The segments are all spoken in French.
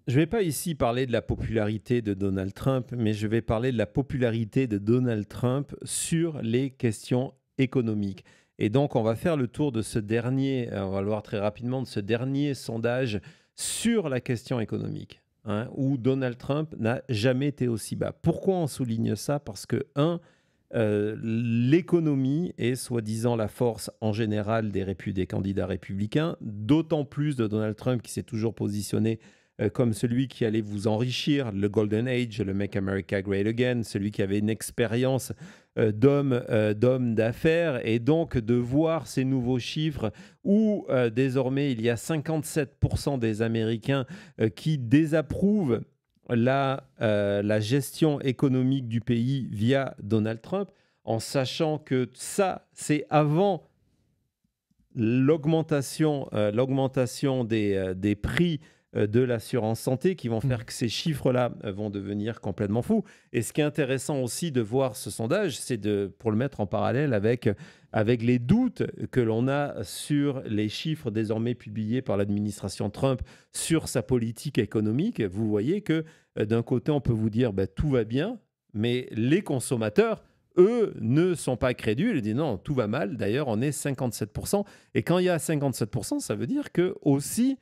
je ne vais pas ici parler de la popularité de Donald Trump, mais je vais parler de la popularité de Donald Trump sur les questions économiques. Et donc, on va faire le tour de ce dernier, on va le voir très rapidement, de ce dernier sondage sur la question économique, hein, où Donald Trump n'a jamais été aussi bas. Pourquoi on souligne ça? Parce que, l'économie est soi-disant la force en général des candidats républicains, d'autant plus de Donald Trump qui s'est toujours positionné comme celui qui allait vous enrichir, le Golden Age, le Make America Great Again, celui qui avait une expérience d'homme d'affaires, et donc de voir ces nouveaux chiffres où désormais il y a 57% des Américains qui désapprouvent la gestion économique du pays via Donald Trump, en sachant que ça, c'est avant l'augmentation des prix de l'assurance santé qui vont faire que ces chiffres-là vont devenir complètement fous. Et ce qui est intéressant aussi de voir ce sondage, c'est pour le mettre en parallèle avec les doutes que l'on a sur les chiffres désormais publiés par l'administration Trump sur sa politique économique. Vous voyez que d'un côté, on peut vous dire tout va bien, mais les consommateurs, eux, ne sont pas crédules. Ils disent non, tout va mal. D'ailleurs, on est 57%. Et quand il y a 57%, ça veut dire que aussi,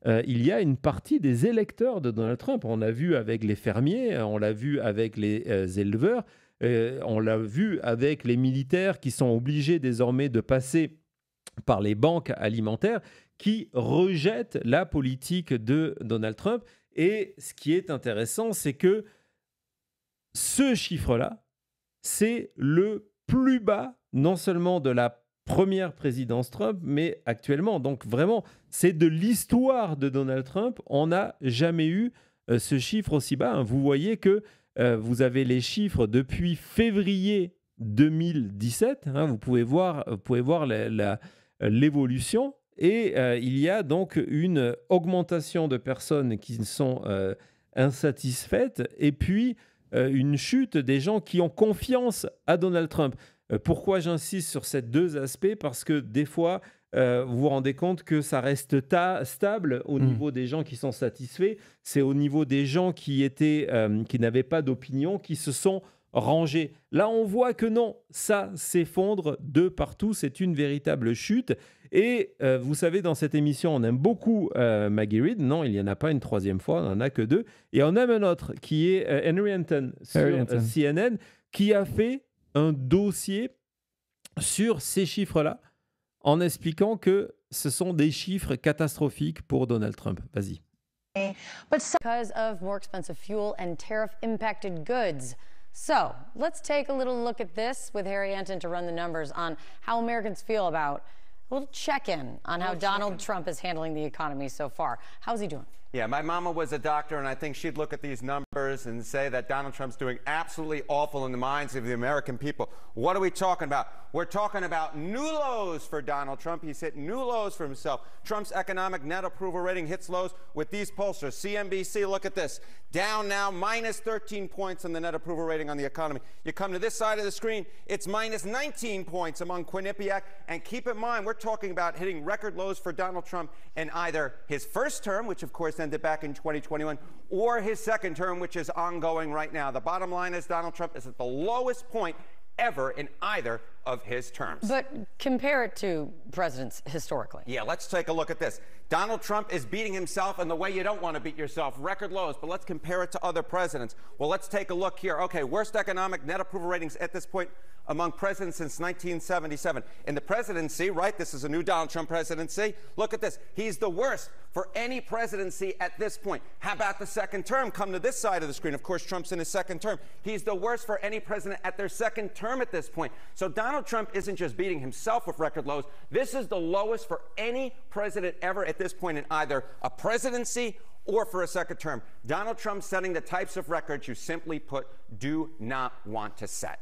il y a une partie des électeurs de Donald Trump. On l'a vu avec les fermiers, on l'a vu avec les éleveurs, on l'a vu avec les militaires qui sont obligés désormais de passer par les banques alimentaires qui rejettent la politique de Donald Trump. Et ce qui est intéressant, c'est que ce chiffre-là, c'est le plus bas, non seulement de la première présidence Trump, mais actuellement. Donc vraiment, c'est de l'histoire de Donald Trump. On n'a jamais eu ce chiffre aussi bas, hein. Vous voyez que vous avez les chiffres depuis février 2017. Hein, vous pouvez voir l'évolution. Et il y a donc une augmentation de personnes qui sont insatisfaites, et puis une chute des gens qui ont confiance à Donald Trump. Pourquoi j'insiste sur ces deux aspects? Parce que des fois, vous vous rendez compte que ça reste stable au niveau des gens qui sont satisfaits. C'est au niveau des gens qui n'avaient pas d'opinion, qui se sont rangés. Là, on voit que non, ça s'effondre de partout. C'est une véritable chute. Et vous savez, dans cette émission, on aime beaucoup Maggie Reed. Non, il n'y en a pas une troisième fois, on n'en a que deux. Et on aime un autre qui est Henry Anton sur CNN, qui a fait un dossier sur ces chiffres-là en expliquant que ce sont des chiffres catastrophiques pour Donald Trump. Vas-y. But because of more expensive fuel and tariff-impacted goods. So let's take a little look at this with Harry Anton to run the numbers on how Americans feel about a little check-in on how Donald Trump is handling the economy so far. How's he doing? Yeah, my mama was a doctor, and I think she'd look at these numbers and say that Donald Trump's doing absolutely awful in the minds of the American people. What are we talking about? We're talking about new lows for Donald Trump. He's hit new lows for himself. Trump's economic net approval rating hits lows with these pollsters. CNBC, look at this. Down now, minus 13 points on the net approval rating on the economy. You come to this side of the screen, it's minus 19 points among Quinnipiac. And keep in mind, we're talking about hitting record lows for Donald Trump in either his first term, which of course ended back in 2021, or his second term, which is ongoing right now. The bottom line is Donald Trump is at the lowest point ever in either of his terms. But compare it to presidents historically. Yeah, let's take a look at this. Donald Trump is beating himself in the way you don't want to beat yourself, record lows, but let's compare it to other presidents. Well, let's take a look here. Okay, worst economic net approval ratings at this point among presidents since 1977. In the presidency, right, this is a new Donald Trump presidency. Look at this. He's the worst for any presidency at this point. How about the second term? Come to this side of the screen. Of course, Trump's in his second term. He's the worst for any president at their second term at this point. So Donald Trump isn't just beating himself with record lows. This is the lowest for any president ever at this point in either a presidency or for a second term. Donald Trump setting the types of records you simply put do not want to set.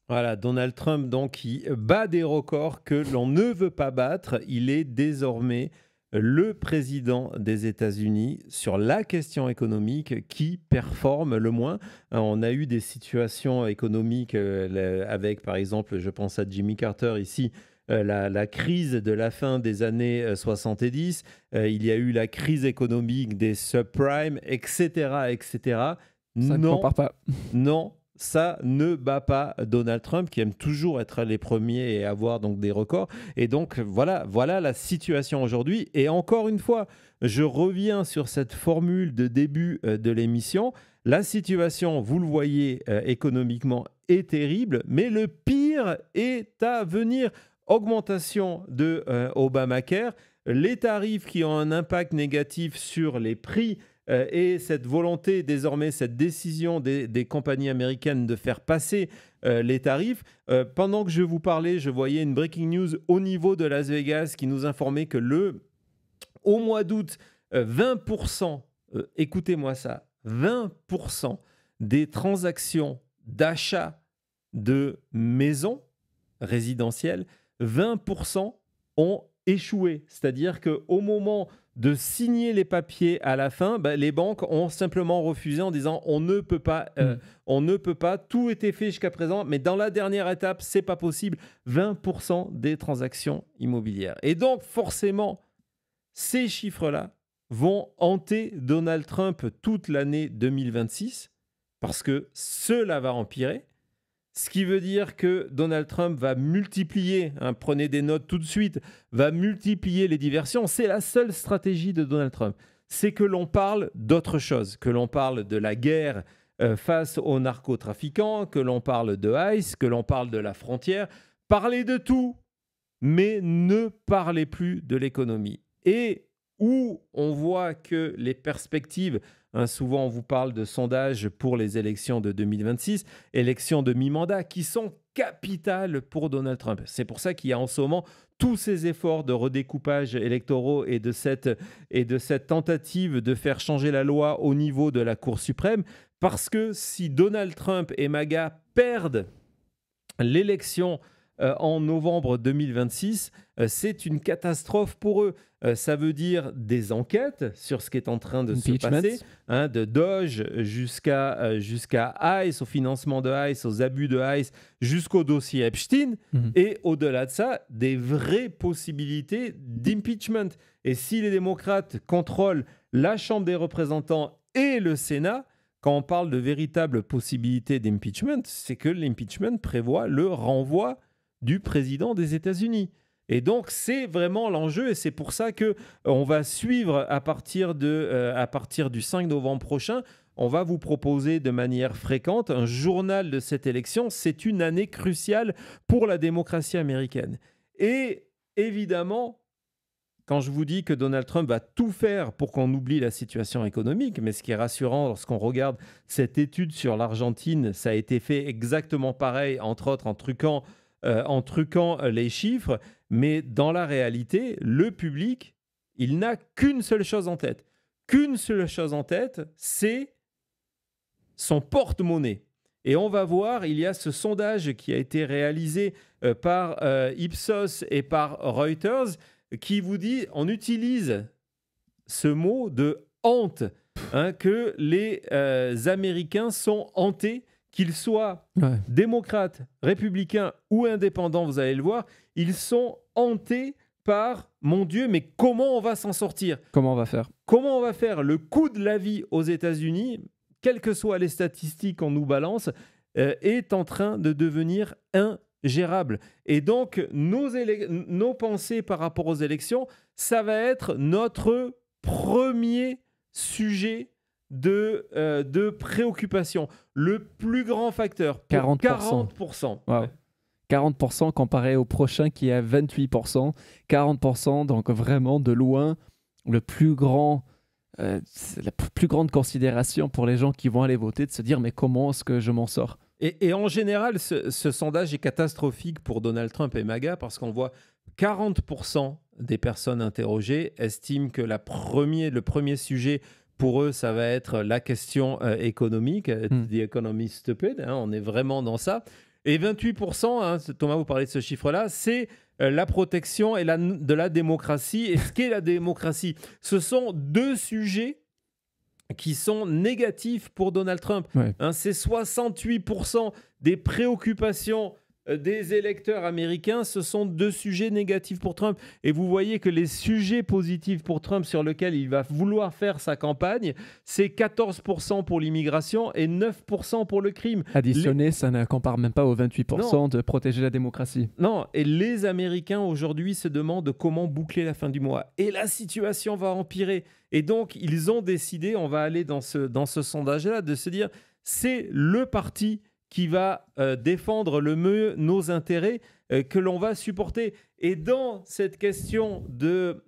Voilà, Donald Trump, donc, qui bat des records que l'on ne veut pas battre. Il est désormais le président des États-Unis sur la question économique qui performe le moins. On a eu des situations économiques avec, par exemple, je pense à Jimmy Carter ici, la crise de la fin des années 70, il y a eu la crise économique des subprimes, etc., etc. Ça ne Non, compare pas. non, ça ne bat pas Donald Trump, qui aime toujours être les premiers et avoir donc des records. Et donc, voilà la situation aujourd'hui. Et encore une fois, je reviens sur cette formule de début de l'émission. La situation, vous le voyez, économiquement est terrible, mais le pire est à venir. Augmentation de Obamacare, les tarifs qui ont un impact négatif sur les prix et cette volonté désormais, cette décision des compagnies américaines de faire passer les tarifs. Pendant que je vous parlais, je voyais une breaking news au niveau de Las Vegas qui nous informait que au mois d'août, 20%, écoutez-moi ça, 20% des transactions d'achat de maisons résidentielles, 20% ont échoué. C'est-à-dire qu'au moment de signer les papiers à la fin, les banques ont simplement refusé en disant on ne peut pas, tout était fait jusqu'à présent, mais dans la dernière étape, c'est pas possible. 20% des transactions immobilières. Et donc, forcément, ces chiffres-là vont hanter Donald Trump toute l'année 2026 parce que cela va empirer. Ce qui veut dire que Donald Trump va multiplier, prenez des notes tout de suite, va multiplier les diversions. C'est la seule stratégie de Donald Trump. C'est que l'on parle d'autre chose, que l'on parle de la guerre face aux narcotrafiquants, que l'on parle de ICE, que l'on parle de la frontière. Parlez de tout, mais ne parlez plus de l'économie. Et où on voit que les perspectives, souvent on vous parle de sondages pour les élections de 2026, élections de mi-mandat, qui sont capitales pour Donald Trump. C'est pour ça qu'il y a en ce moment tous ces efforts de redécoupage électoraux et de cette tentative de faire changer la loi au niveau de la Cour suprême, parce que si Donald Trump et MAGA perdent l'élection en novembre 2026, c'est une catastrophe pour eux. Ça veut dire des enquêtes sur ce qui est en train de se passer, de Doge jusqu'à ICE, au financement de ICE, aux abus de ICE, jusqu'au dossier Epstein. Et au-delà de ça, des vraies possibilités d'impeachment. Et si les démocrates contrôlent la Chambre des représentants et le Sénat, quand on parle de véritables possibilités d'impeachment, c'est que l'impeachment prévoit le renvoi du président des États-Unis. Et donc, c'est vraiment l'enjeu et c'est pour ça qu'on va suivre à partir du 5 novembre prochain, on va vous proposer de manière fréquente un journal de cette élection. C'est une année cruciale pour la démocratie américaine. Et évidemment, quand je vous dis que Donald Trump va tout faire pour qu'on oublie la situation économique, mais ce qui est rassurant lorsqu'on regarde cette étude sur l'Argentine, ça a été fait exactement pareil, entre autres en truquant les chiffres, mais dans la réalité, le public, il n'a qu'une seule chose en tête. C'est son porte-monnaie. Et on va voir, il y a ce sondage qui a été réalisé par Ipsos et par Reuters qui vous dit, on utilise ce mot de honte, que les Américains sont hantés, qu'ils soient démocrates, républicains ou indépendants, vous allez le voir, ils sont hantés par, mon Dieu, mais comment on va s'en sortir ? Comment on va faire ? Comment on va faire ? Le coût de la vie aux États-Unis, quelles que soient les statistiques qu'on nous balance, est en train de devenir ingérable. Et donc, nos pensées par rapport aux élections, ça va être notre premier sujet de préoccupation. Le plus grand facteur, 40%. Wow. 40% comparé au prochain qui est à 28%. 40%, donc vraiment de loin, la plus grande considération pour les gens qui vont aller voter, de se dire mais comment est-ce que je m'en sors ? Et en général, ce sondage est catastrophique pour Donald Trump et MAGA parce qu'on voit 40% des personnes interrogées estiment que le premier sujet pour eux, ça va être la question économique, the economy stupid, on est vraiment dans ça. Et 28%, Thomas, vous parlez de ce chiffre-là, c'est la protection de la démocratie. Et ce qu'est la démocratie, ce sont deux sujets qui sont négatifs pour Donald Trump. Ouais. C'est 68% des préoccupations des électeurs américains, ce sont 2 sujets négatifs pour Trump. Et vous voyez que les sujets positifs pour Trump sur lesquels il va vouloir faire sa campagne, c'est 14% pour l'immigration et 9% pour le crime. Additionné, ça ne compare même pas aux 28% de protéger la démocratie. Non, et les Américains aujourd'hui se demandent comment boucler la fin du mois. Et la situation va empirer. Et donc, ils ont décidé, on va aller dans ce sondage-là, de se dire, c'est le parti qui va défendre le mieux nos intérêts que l'on va supporter. Et dans cette question de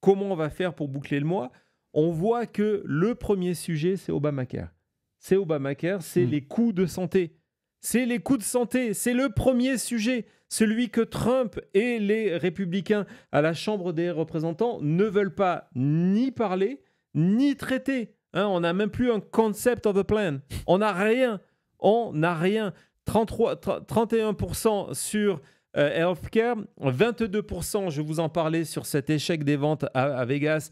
comment on va faire pour boucler le mois, on voit que le premier sujet, c'est Obamacare. C'est Obamacare, c'est les coûts de santé. C'est les coûts de santé, c'est le premier sujet. Celui que Trump et les républicains à la Chambre des représentants ne veulent pas ni parler, ni traiter. On n'a même plus un concept of a plan. On n'a rien. 31% sur healthcare, 22%, je vous en parlais sur cet échec des ventes à Vegas,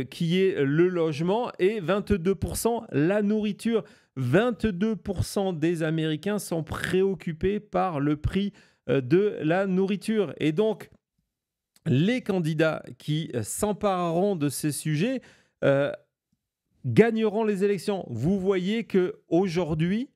qui est le logement, et 22% la nourriture. 22% des Américains sont préoccupés par le prix de la nourriture. Et donc, les candidats qui s'empareront de ces sujets gagneront les élections. Vous voyez qu'aujourd'hui,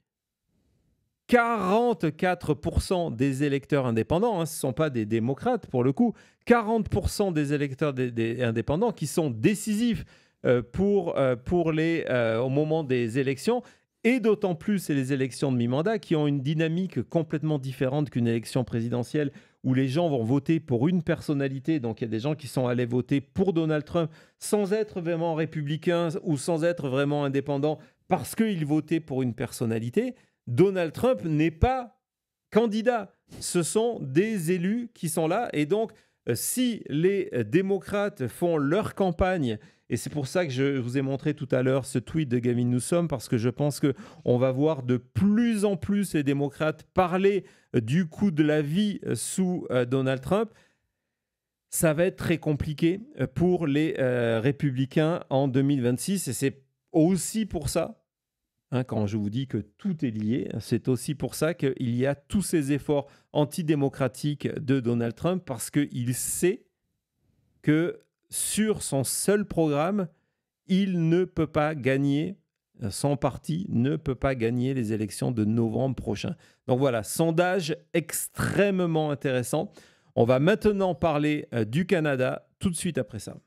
44% des électeurs indépendants, ce ne sont pas des démocrates pour le coup, 40% des électeurs indépendants qui sont décisifs au moment des élections, et d'autant plus c'est les élections de mi-mandat qui ont une dynamique complètement différente qu'une élection présidentielle où les gens vont voter pour une personnalité. Donc il y a des gens qui sont allés voter pour Donald Trump sans être vraiment républicains ou sans être vraiment indépendants parce qu'ils votaient pour une personnalité. Donald Trump n'est pas candidat. Ce sont des élus qui sont là. Et donc, si les démocrates font leur campagne, et c'est pour ça que je vous ai montré tout à l'heure ce tweet de Gavin Newsom, parce que je pense qu'on va voir de plus en plus les démocrates parler du coût de la vie sous Donald Trump, ça va être très compliqué pour les républicains en 2026. Et c'est aussi pour ça, quand je vous dis que tout est lié, c'est aussi pour ça qu'il y a tous ces efforts antidémocratiques de Donald Trump, parce qu'il sait que sur son seul programme, il ne peut pas gagner, son parti ne peut pas gagner les élections de novembre prochain. Donc voilà, sondage extrêmement intéressant. On va maintenant parler du Canada tout de suite après ça.